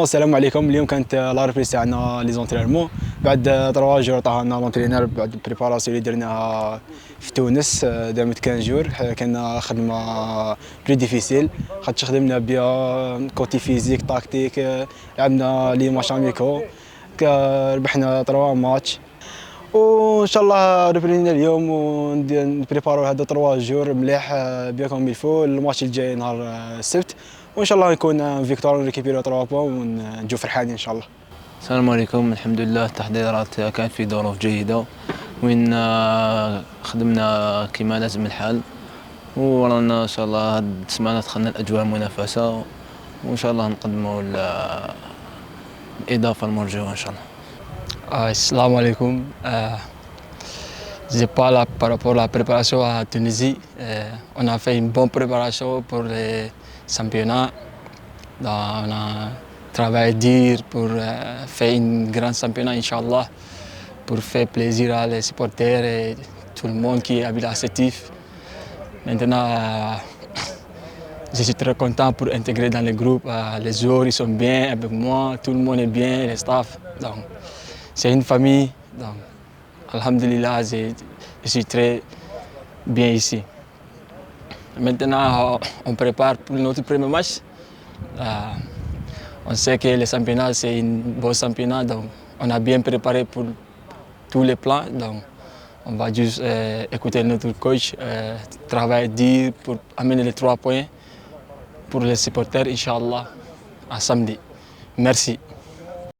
السلام عليكم. اليوم كانت لا ريبريس تاعنا لي زونترينمون بعد 3 جور طاحنا لونترينور بعد البريباراسيون اللي درناها في تونس. دامت 15 جور. كان خدمه بلي ديفيسيل خاطش خدمنا بها كوتي فيزيك تاكتيك. لعبنا لي ماتش اميكو ربحنا 3 ماتش وان شاء الله ريبرينا اليوم ونبريبارو هذا 3 جور مليح بيكم بالفو الماتش الجاي نهار السبت وان شاء الله يكون فيكتور ونريكيبيرو 3 بوان ونجو فرحانين ان شاء الله. السلام عليكم. الحمد لله التحضيرات كانت في ظروف جيدة وين خدمنا كما لازم الحال ورانا ان شاء الله هاد السمانة دخلنا الاجواء المنافسة وان شاء الله نقدموا الاضافة المرجوة ان شاء الله. Assalamu alaikum. Je parle par rapport à la préparation à Tunisie. On a fait une bonne préparation pour les championnats. Donc, on a travaillé dur pour faire un grand championnat, Inch'Allah, pour faire plaisir à les supporters et tout le monde qui est habilitatif. Maintenant, je suis très content pour intégrer dans le groupe. Les joueurs ils sont bien avec moi, tout le monde est bien, les staffs. Donc, c'est une famille, donc alhamdulillah, je suis très bien ici. Maintenant, on prépare pour notre premier match. On sait que le championnat, c'est un bon championnat, donc on a bien préparé pour tous les plans. Donc on va juste écouter notre coach, travailler dur pour amener les 3 points pour les supporters, Inch'Allah, à samedi. Merci.